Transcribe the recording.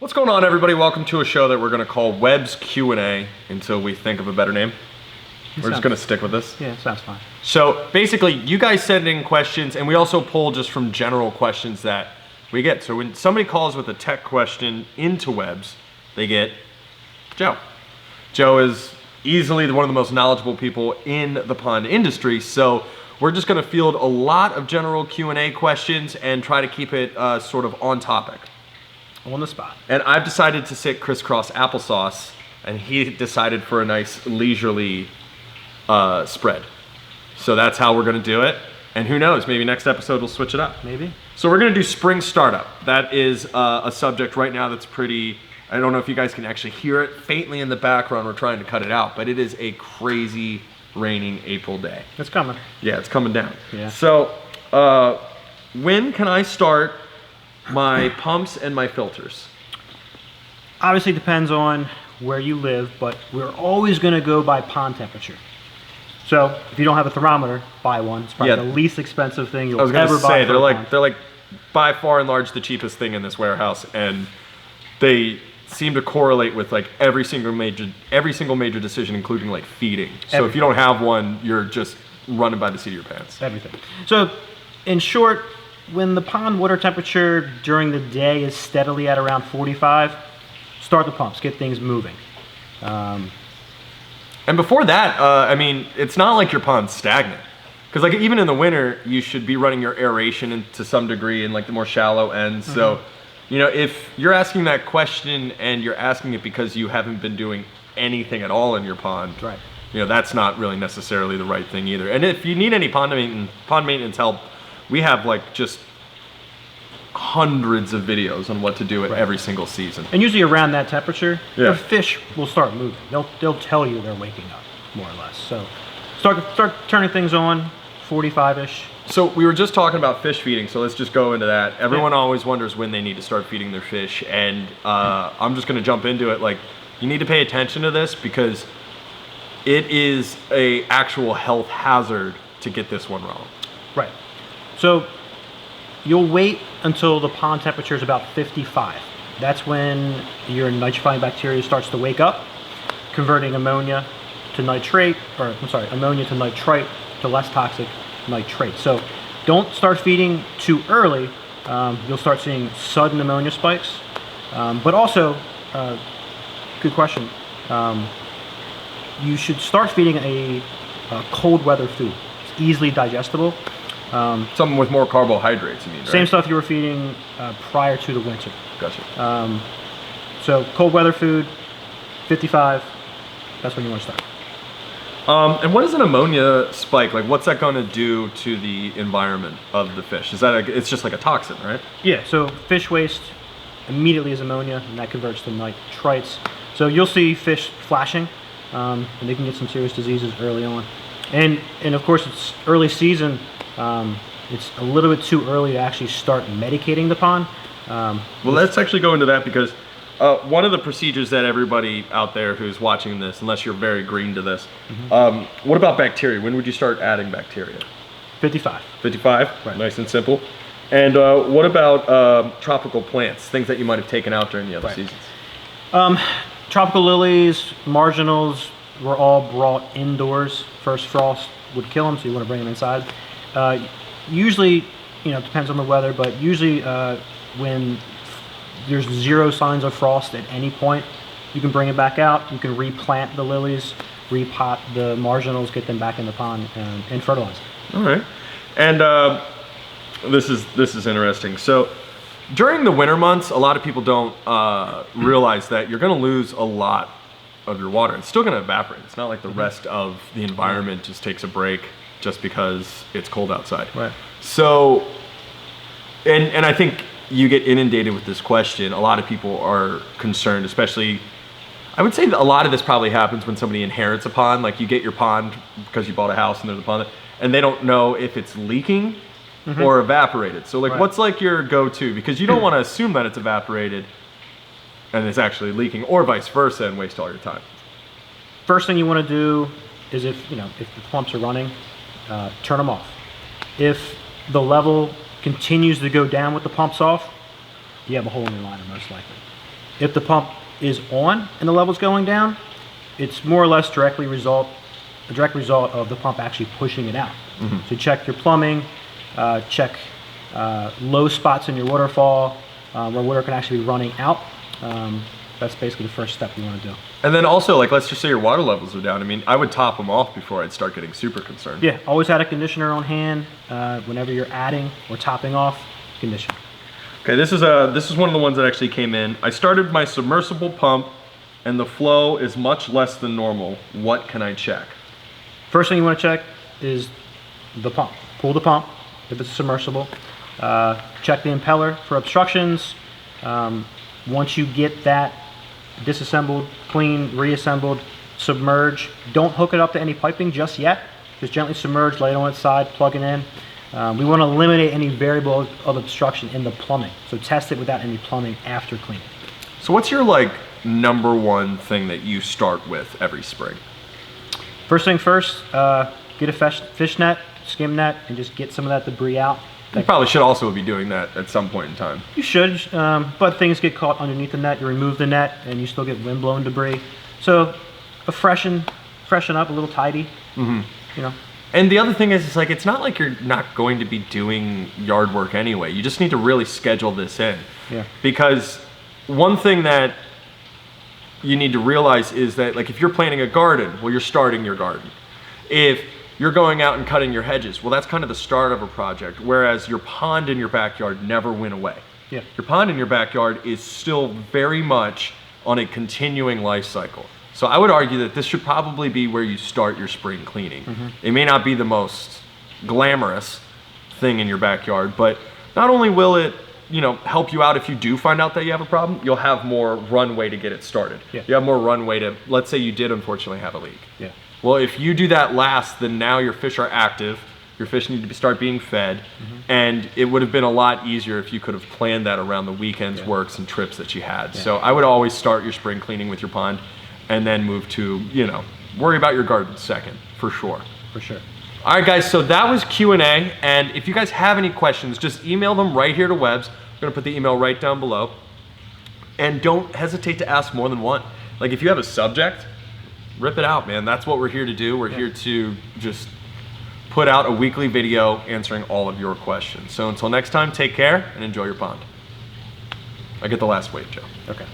What's going on, everybody? Welcome to a show that we're going to call Webb's Q&A until we think of a better name. We're just going to stick with this. Yeah, sounds fine. So basically, you guys send in questions, and we also pull just from general questions that we get. So when somebody calls with a tech question into Webb's, they get Joe. Joe is easily one of the most knowledgeable people in the pond industry, so we're just going to field a lot of general Q&A questions and try to keep it sort of on topic. On the spot. And I've decided to sit crisscross applesauce, and he decided for a nice leisurely spread. So that's how we're going to do it. And who knows, maybe next episode we'll switch it up. Maybe. So we're going to do spring startup. That is a subject right now that's pretty, I don't know if you guys can actually hear it faintly in the background. We're trying to cut it out, but it is a crazy raining April day. It's coming. Yeah, it's coming down. Yeah. So when can I start my pumps and my filters? Obviously depends on where you live, but we're always going to go by pond temperature. So if you don't have a thermometer, buy one. It's probably the least expensive thing you'll ever buy. They're like by far and large the cheapest thing in this warehouse, and they seem to correlate with like every single major decision, including like feeding. So if you don't have one, you're just running by the seat of your pants. Everything. So in short, when the pond water temperature during the day is steadily at around 45, start the pumps, get things moving. And before that, I mean, it's not like your pond's stagnant. Because like even in the winter, you should be running your aeration to some degree in like the more shallow ends. So, you know, if you're asking that question and you're asking it because you haven't been doing anything at all in your pond, right, you know, that's not really necessarily the right thing either. And if you need any pond maintenance help, we have like just hundreds of videos on what to do at every single season. And usually around that temperature, the fish will start moving. They'll tell you they're waking up, more or less. So start turning things on, 45-ish. So we were just talking about fish feeding, so let's just go into that. Everyone always wonders when they need to start feeding their fish, and I'm just going to jump into it. Like, you need to pay attention to this because it is a actual health hazard to get this one wrong. Right. So you'll wait until the pond temperature is about 55. That's when your nitrifying bacteria starts to wake up, converting ammonia to nitrate, ammonia to nitrite to less toxic nitrate. So don't start feeding too early. You'll start seeing sudden ammonia spikes. But also, good question, you should start feeding a cold weather food. It's easily digestible. Something with more carbohydrates, you mean, right? Same stuff you were feeding prior to the winter. Gotcha. So cold weather food, 55, that's when you want to start. And what is an ammonia spike? Like, what's that going to do to the environment of the fish? Is that it's just like a toxin, right? Yeah, so fish waste immediately is ammonia, and that converts to nitrites. So you'll see fish flashing, and they can get some serious diseases early on. And of course, it's early season. It's a little bit too early to actually start medicating the pond. Well, let's actually go into that because one of the procedures that everybody out there who's watching this, unless you're very green to this, what about bacteria? When would you start adding bacteria? 55. 55? Right. Nice and simple. And what about tropical plants, things that you might have taken out during the other seasons? Tropical lilies, marginals were all brought indoors. First frost would kill them, so you want to bring them inside. Usually, you know, it depends on the weather, but usually when there's zero signs of frost at any point, you can bring it back out. You can replant the lilies, repot the marginals, get them back in the pond, and fertilize. All right. And this is interesting. So during the winter months, a lot of people don't realize that you're going to lose a lot of your water. It's still going to evaporate. It's not like the rest of the environment just takes a break just because it's cold outside. Right. So, and I think you get inundated with this question. A lot of people are concerned, especially, I would say that a lot of this probably happens when somebody inherits a pond. Like, you get your pond because you bought a house and there's a pond, and they don't know if it's leaking or evaporated. So like, what's like your go-to? Because you don't want to assume that it's evaporated and it's actually leaking, or vice versa, and waste all your time. First thing you want to do is if the pumps are running, turn them off. If the level continues to go down with the pumps off, you have a hole in your liner most likely. If the pump is on and the level's going down, it's more or less a direct result of the pump actually pushing it out. So check your plumbing, check low spots in your waterfall where water can actually be running out. That's basically the first step you want to do. And then also, like, let's just say your water levels are down. I mean, I would top them off before I'd start getting super concerned. Yeah, always have a conditioner on hand whenever you're adding or topping off, condition. Okay, this is one of the ones that actually came in. I started my submersible pump and the flow is much less than normal. What can I check? First thing you want to check is the pump. Pull the pump if it's submersible. Check the impeller for obstructions. Once you get that disassembled, clean, reassembled, submerge. Don't hook it up to any piping just yet. Just gently submerge, lay it on its side, plug it in. We want to eliminate any variable of obstruction in the plumbing. So test it without any plumbing after cleaning. So what's your number one thing that you start with every spring? First thing first, get a fish net, skim net, and just get some of that debris out. You probably should also be doing that at some point in time. You should, but things get caught underneath the net. You remove the net, and you still get wind-blown debris. So, freshen up, a little tidy. You know. And the other thing is, it's not like you're not going to be doing yard work anyway. You just need to really schedule this in. Yeah. Because one thing that you need to realize is that, if you're planting a garden, well, you're starting your garden. If you're going out and cutting your hedges, well, that's kind of the start of a project, whereas your pond in your backyard never went away. Yeah. Your pond in your backyard is still very much on a continuing life cycle. So I would argue that this should probably be where you start your spring cleaning. It may not be the most glamorous thing in your backyard, but not only will it, help you out if you do find out that you have a problem, you'll have more runway to get it started. Yeah. You have more runway to, let's say you did unfortunately have a leak. Yeah. Well, if you do that last, then now your fish are active, your fish need to start being fed, and it would have been a lot easier if you could have planned that around the weekend's works and trips that you had. Yeah. So I would always start your spring cleaning with your pond, and then move to, worry about your garden second, for sure. For sure. All right, guys, so that was Q&A, and if you guys have any questions, just email them right here to Webb's. I'm gonna put the email right down below. And don't hesitate to ask more than one. If you have a subject, rip it out, man. That's what we're here to do. We're here to just put out a weekly video answering all of your questions. So until next time, take care and enjoy your pond. I get the last wave, Joe. Okay.